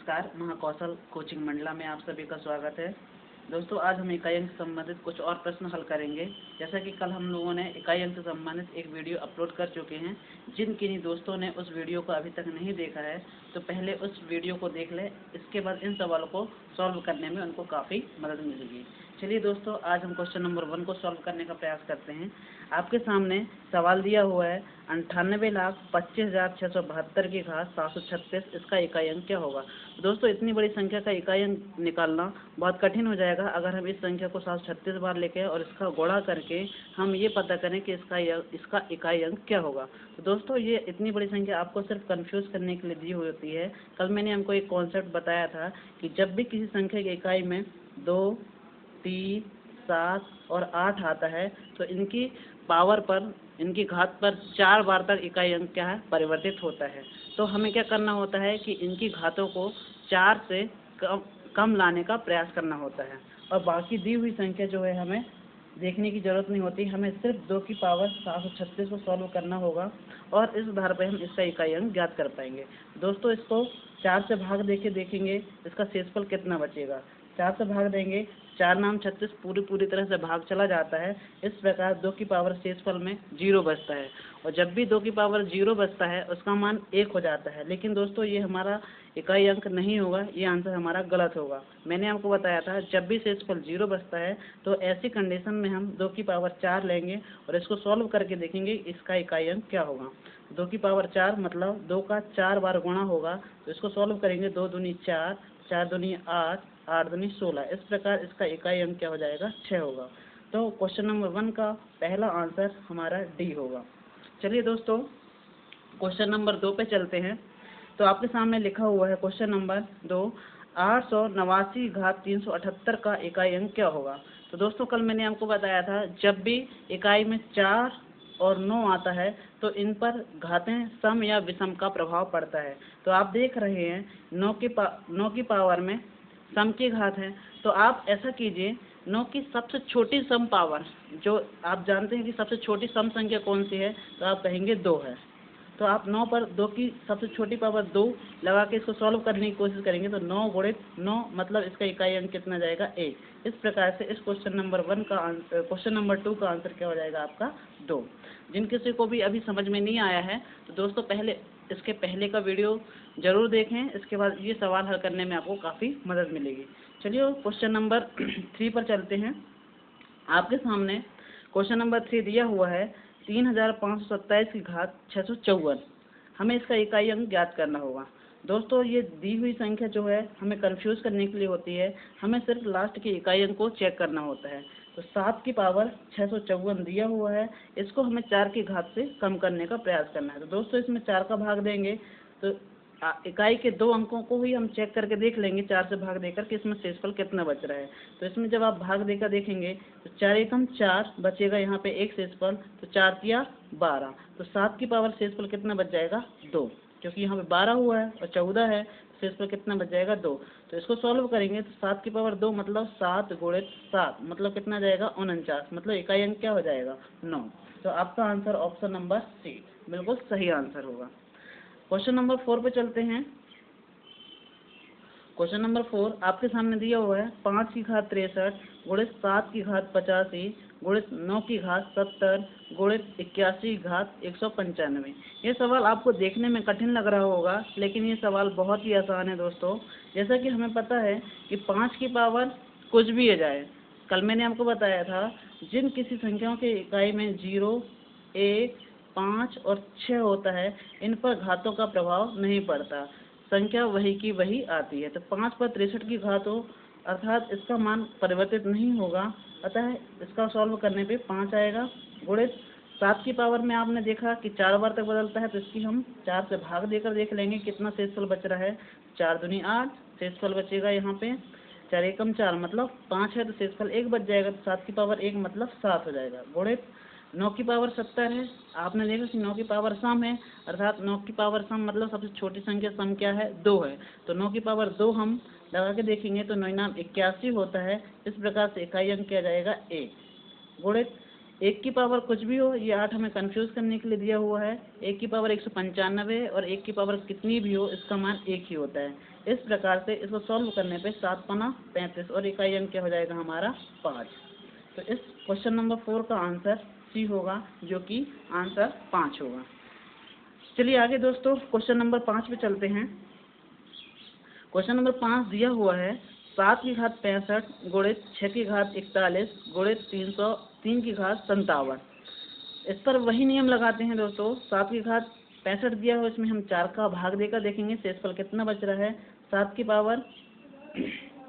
नमस्कार, महाकौशल कोचिंग मंडला में आप सभी का स्वागत है। दोस्तों, आज हम इकाई अंक से संबंधित कुछ और प्रश्न हल करेंगे। जैसा कि कल हम लोगों ने इकाई अंक से संबंधित एक वीडियो अपलोड कर चुके हैं। जिन किन्हीं दोस्तों ने उस वीडियो को अभी तक नहीं देखा है तो पहले उस वीडियो को देख लें, इसके बाद इन सवालों को सॉल्व करने में उनको काफ़ी मदद मिलेगी। चलिए दोस्तों, आज हम क्वेश्चन नंबर 1 को सॉल्व करने का प्रयास करते हैं। आपके सामने सवाल दिया हुआ है 98,25,672 की घात 736, इसका इकाई अंक क्या होगा। दोस्तों, इतनी बड़ी संख्या का इकाई अंक निकालना बहुत कठिन हो जाएगा अगर हम इस संख्या को 736 बार लेके और इसका गुणा करके हम ये पता करें कि इसका इकाई अंक क्या होगा। तो दोस्तों, ये इतनी बड़ी संख्या आपको सिर्फ कंफ्यूज करने के लिए दी हुई होती है। कल मैंने हमको एक कॉन्सेप्ट बताया था कि जब भी किसी संख्या की इकाई में 2, 3, 7 और 8 आता है तो इनकी पावर पर, इनकी घात पर 4 बार तक इकाई अंक क्या है, परिवर्तित होता है। तो हमें क्या करना होता है कि इनकी घातों को 4 से कम लाने का प्रयास करना होता है और बाकी दी हुई संख्या जो है हमें देखने की जरूरत नहीं होती। हमें सिर्फ 2 की पावर 736 को सॉल्व करना होगा और इस आधार पर हम इसका इकाई अंक ज्ञात कर पाएंगे। दोस्तों, इसको 4 से भाग देके देखेंगे इसका शेषफल कितना बचेगा। 4 से भाग देंगे, 4 नाम 36 पूरी तरह से भाग चला जाता है। इस प्रकार 2 की पावर शेषफल में 0 बचता है और जब भी 2 की पावर 0 बचता है उसका मान 1 हो जाता है। लेकिन दोस्तों, ये हमारा इकाई अंक नहीं होगा, ये आंसर हमारा गलत होगा। मैंने आपको बताया था जब भी शेषफल 0 बचता है तो ऐसी कंडीशन में हम 2 की पावर 4 लेंगे और इसको सॉल्व करके देखेंगे इसका इकाई अंक क्या होगा। 2 की पावर 4 मतलब 2 का 4 बार गुणा होगा, तो इसको सॉल्व करेंगे। 2 दूनी 4, 4 दूनी 8, 8 दूनी 16। इस प्रकार इसका इकाई अंक क्या हो जाएगा, 6 होगा। तो क्वेश्चन नंबर 1 का पहला आंसर हमारा डी होगा। चलिए दोस्तों, क्वेश्चन नंबर 2 पे चलते हैं। तो आपके सामने लिखा हुआ है क्वेश्चन नंबर 2, 889 घात 378 का इकाई अंक क्या होगा। तो दोस्तों, कल मैंने आपको बताया था जब भी इकाई में 4 और 9 आता है तो इन पर घातें सम या विषम का प्रभाव पड़ता है। तो आप देख रहे हैं 9 की पावर में सम की घात है, तो आप ऐसा कीजिए 9 की सबसे छोटी सम पावर, जो आप जानते हैं कि सबसे छोटी सम संख्या कौन सी है, तो आप कहेंगे 2 है। तो आप 9 पर 2 की सबसे छोटी पावर 2 लगा के इसको सॉल्व करने की कोशिश करेंगे तो 9 गुणित 9 मतलब इसका इकाई अंक कितना जाएगा, 1। इस प्रकार से इस क्वेश्चन नंबर 1 का आंसर, क्वेश्चन नंबर 2 का आंसर क्या हो जाएगा आपका, 2। जिन किसी को भी अभी समझ में नहीं आया है तो दोस्तों इसके पहले का वीडियो जरूर देखें, इसके बाद ये सवाल हल करने में आपको काफ़ी मदद मिलेगी। चलिए क्वेश्चन नंबर 3 पर चलते हैं। आपके सामने क्वेश्चन नंबर 3 दिया हुआ है 3527 की घात 654। हमें इसका इकाई अंक ज्ञात करना होगा। दोस्तों, ये दी हुई संख्या जो है हमें कंफ्यूज करने के लिए होती है, हमें सिर्फ लास्ट के इकाई अंक को चेक करना होता है। तो 7 की पावर 654 दिया हुआ है, इसको हमें 4 की घात से कम करने का प्रयास करना है। तो दोस्तों, इसमें 4 का भाग देंगे तो इकाई के 2 अंकों को ही हम चेक करके देख लेंगे 4 से भाग देकर कि इसमें शेषफल कितना बच रहा है। तो इसमें जब आप भाग देकर देखेंगे तो 4 एकम 4 बचेगा, यहाँ पे 1 शेषफल, तो 4 तिया 12। तो 7 की पावर शेषफल कितना बच जाएगा, 2, क्योंकि यहाँ पे 12 हुआ है और 14 है, शेषफल कितना बच जाएगा, 2। तो इसको सॉल्व करेंगे तो 7 की पावर 2 मतलब 7 गुणित 7 मतलब कितना जाएगा, 49, मतलब इकाई अंक क्या हो जाएगा, 9। तो आपका आंसर ऑप्शन नंबर सी बिल्कुल सही आंसर होगा। क्वेश्चन नंबर 4 पे चलते हैं। क्वेश्चन नंबर 4 आपके सामने दिया हुआ है 5 की घात 63 गुणित 7 की घात 85 गुणित 9 की घात 70 गुणित 81 की घात 195। ये सवाल आपको देखने में कठिन लग रहा होगा, लेकिन ये सवाल बहुत ही आसान है दोस्तों। जैसा कि हमें पता है कि 5 की पावर कुछ भी आ जाए, कल मैंने आपको बताया था जिन किसी संख्याओं की इकाई में 0, 1, 5 और 6 होता है, इन पर घातों का प्रभाव नहीं पड़ता, संख्या वही की वही आती है। तो 5 पर 63 की घात हो अर्थात इसका मान परिवर्तित नहीं होगा, अतः इसका सॉल्व करने पे 5 आएगा। गुणित 7 की पावर में आपने देखा कि 4 बार तक बदलता है, तो इसकी हम 4 से भाग देकर देख लेंगे कितना शेषफल बच रहा है। 4 दूनी 8 शेषफल बचेगा, यहाँ पे 4 एकम 4 मतलब 5 है, तो शेषफल 1 बच जाएगा, तो 7 की पावर 1 मतलब 7 हो जाएगा। गुणित 9 की पावर 70 है, आपने देखा कि 9 की पावर सम है, अर्थात 9 की पावर सम मतलब सबसे छोटी संख्या सम क्या है, 2 है। तो 9 की पावर 2 हम लगा के देखेंगे तो 9 नाम 81 होता है। इस प्रकार से इकाई अंक क्या जाएगा, 1। गुणित 1 की पावर कुछ भी हो, ये 8 हमें कंफ्यूज करने के लिए दिया हुआ है। 1 की पावर 195 और 1 की पावर कितनी भी हो इसका मान 1 ही होता है। इस प्रकार से इसको सॉल्व करने पे 7 पना 35 और इकाई अंक क्या हो जाएगा हमारा 5। तो इस क्वेश्चन नंबर 4 का आंसर सी होगा, जो कि आंसर 5 होगा। चलिए आगे दोस्तों क्वेश्चन नंबर 5 पे चलते हैं। क्वेश्चन नंबर 5 दिया हुआ है 7 की घात 65 गुणित 6 की घात 41 गुणित 303 की घात 57। इस पर वही नियम लगाते हैं दोस्तों। 7 की घात 65 दिया हुआ, इसमें हम 4 का भाग देकर देखेंगे शेषफल कितना बच रहा है 7 की पावर।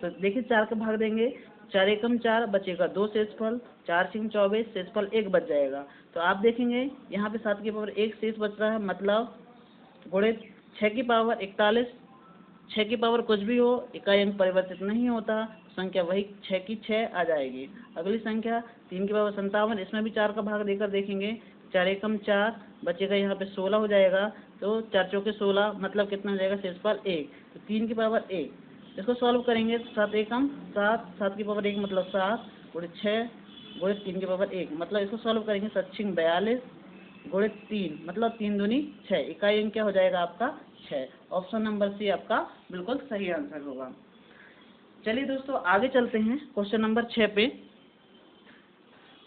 तो देखिए 4 का भाग देंगे, 4 एकम 4 बचेगा 2 शेषफल, 4 छीम 24 शेषफल 1 बच जाएगा। तो आप देखेंगे यहाँ पे 7 की पावर 1 शेष बच रहा है, मतलब गुणित 6 की पावर 41। 6 की पावर कुछ भी हो, इकाई अंक परिवर्तित नहीं होता, संख्या वही 6 की 6 आ जाएगी। अगली संख्या 3 की पावर 57, इसमें भी 4 का भाग देकर देखेंगे, 4 एकम 4 बचेगा, यहाँ पे 16 हो जाएगा। तो 4 चौके 16 मतलब कितना हो जाएगा शेषफल 1। तो 3 की पावर 1, इसको सॉल्व करेंगे तो 7 एकम 7, 7 की पावर 1 मतलब 7 गुणित 6 गुणित 3 की पावर 1, मतलब इसको सॉल्व करेंगे 7 छिंग 42 गुणित 3 मतलब 3 दूनी 6, इकाई अंक क्या हो जाएगा आपका 6। ऑप्शन नंबर सी आपका बिल्कुल सही आंसर होगा। चलिए दोस्तों आगे चलते हैं क्वेश्चन नंबर 6 पे।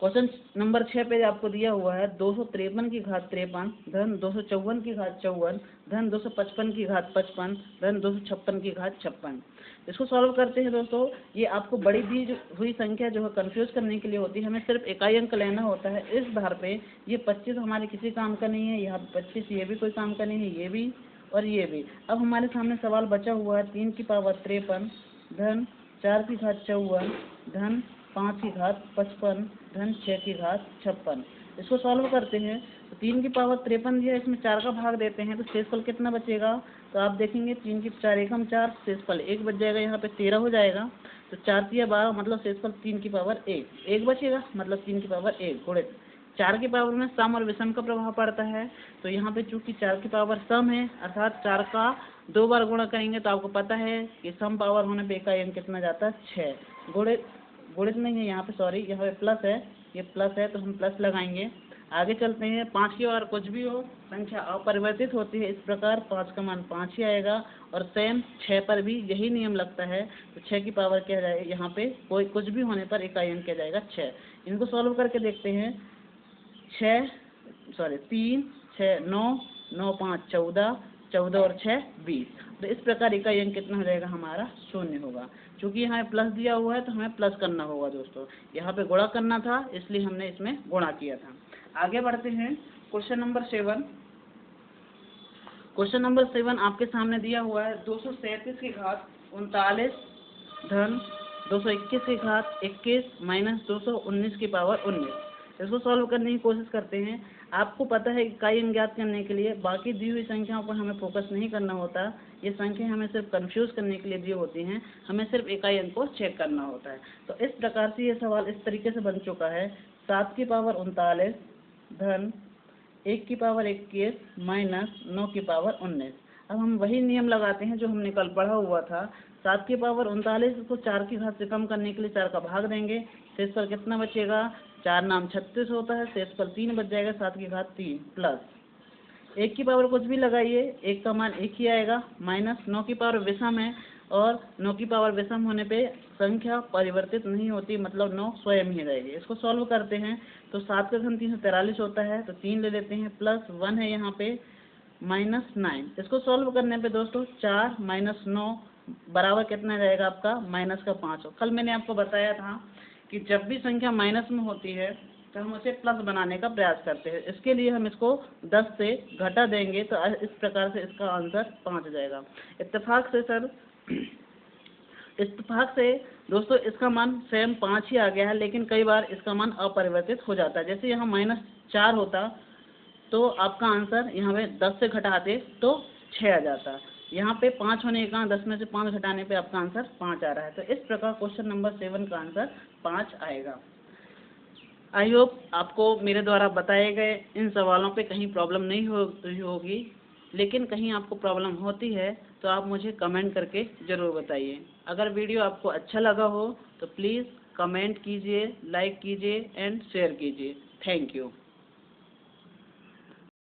क्वेश्चन नंबर 6 पे आपको दिया हुआ है 253 की घात 53 धन 254 की घात 54 धन 255 की घात 55 धन 256 की घात 56। इसको सॉल्व करते हैं दोस्तों। ये आपको बड़ी दी हुई संख्या जो है कंफ्यूज करने के लिए होती है, हमें सिर्फ इकाई अंक लेना होता है। इस धार पे ये 25 हमारे किसी काम का नहीं है, यहाँ 25 ये भी कोई काम का नहीं है, ये भी और ये भी। अब हमारे सामने सवाल बचा हुआ है 3 की पावर 53 धन 4 की घात 54 धन 5 की घात 55 धन 6 की घात 56। इसको सॉल्व करते हैं तो 3 की पावर 53 दिया, इसमें 4 का भाग देते हैं तो शेषफल कितना बचेगा। तो आप देखेंगे 3 की 4 एकम 4 शेषफल 1 बच जाएगा, यहाँ पे 13 हो जाएगा। तो 4 तिया 12 मतलब शेषफल 3 की पावर 1 बचेगा, मतलब 3 की पावर 1 गुणित 4 की पावर में सम और विषम का प्रभाव पड़ता है। तो यहाँ पे चूंकि 4 की पावर सम है, अर्थात 4 का 2 बार गुणा करेंगे तो आपको पता है कि सम पावर होने पे इकाई अंक कितना जाता है 6। गुणित नहीं है यहाँ पे, सॉरी यहाँ पे प्लस है, ये प्लस है तो हम प्लस लगाएंगे। आगे चलते हैं। 5 की बार कुछ भी हो, संख्या अपरिवर्तित होती है, इस प्रकार 5 का मान 5 ही आएगा। और सेम 6 पर भी यही नियम लगता है। तो 6 की पावर क्या जाएगा, यहाँ पे कोई कुछ भी होने पर इकाई अंक क्या जाएगा 6। इनको सॉल्व करके देखते हैं। 3 6 9 9 5 14 14 और 6 20। तो इस प्रकार इकाई अंक कितना हो जाएगा हमारा 0 होगा। चूंकि यहाँ प्लस दिया हुआ है तो हमें प्लस करना होगा दोस्तों, यहाँ पे गुणा करना था इसलिए हमने इसमें गुणा किया था। आगे बढ़ते हैं क्वेश्चन नंबर 7। क्वेश्चन नंबर 7 आपके सामने दिया हुआ है 237 की घात 39 धन 221 की घात 21 माइनस 219 की पावर 19। इसको सॉल्व करने की कोशिश करते हैं। आपको पता है इकाई अंक ज्ञात करने के लिए बाकी दी हुई संख्याओं पर हमें फोकस नहीं करना होता, ये संख्या हमें सिर्फ कंफ्यूज करने के लिए दी होती हैं, हमें सिर्फ इकाई अंक को चेक करना होता है। तो इस प्रकार से ये सवाल इस तरीके से बन चुका है 7 की पावर 39 धन 1 की पावर 21 माइनस 9 की पावर 19। अब हम वही नियम लगाते हैं जो हमने कल पढ़ा हुआ था। 7 की पावर 39 को 4 की घात से कम करने के लिए 4 का भाग देंगे, शेषफल कितना बचेगा, 4 नाम 36 होता है, शेषफल 3 बच जाएगा, 7 की घात 3 प्लस 1 की पावर कुछ भी लगाइए, 1 का मान 1 ही आएगा, माइनस 9 की पावर विषम है और 9 की पावर विषम होने पे संख्या परिवर्तित नहीं होती, मतलब 9 स्वयं ही रहेगी। इसको सॉल्व करते हैं तो 7 का घन 343 होता है, तो 3 ले लेते हैं, प्लस 1 है यहाँ पे, माइनस 9। इसको सॉल्व करने पे दोस्तों 4 माइनस 9 बराबर कितना रहेगा आपका माइनस का 5। कल मैंने आपको बताया था कि जब भी संख्या माइनस में होती है तो हम उसे प्लस बनाने का प्रयास करते हैं। इसके लिए हम इसको 10 से घटा देंगे तो इस प्रकार से इसका आंसर 5 आ जाएगा। इत्तेफाक से दोस्तों इसका मान सेम 5 ही आ गया है, लेकिन कई बार इसका मान अपरिवर्तित हो जाता है। जैसे यहाँ -4 होता तो आपका आंसर यहाँ पे 10 से घटाते तो 6 आ जाता। यहाँ पे 5 होने का 10 में से 5 घटाने पे आपका आंसर 5 आ रहा है। तो इस प्रकार क्वेश्चन नंबर 7 का आंसर 5 आएगा। आई होप आपको मेरे द्वारा बताए गए इन सवालों पे कहीं प्रॉब्लम नहीं होगी, लेकिन कहीं आपको प्रॉब्लम होती है तो आप मुझे कमेंट करके ज़रूर बताइए। अगर वीडियो आपको अच्छा लगा हो तो प्लीज़ कमेंट कीजिए, लाइक कीजिए एंड शेयर कीजिए। Thank you.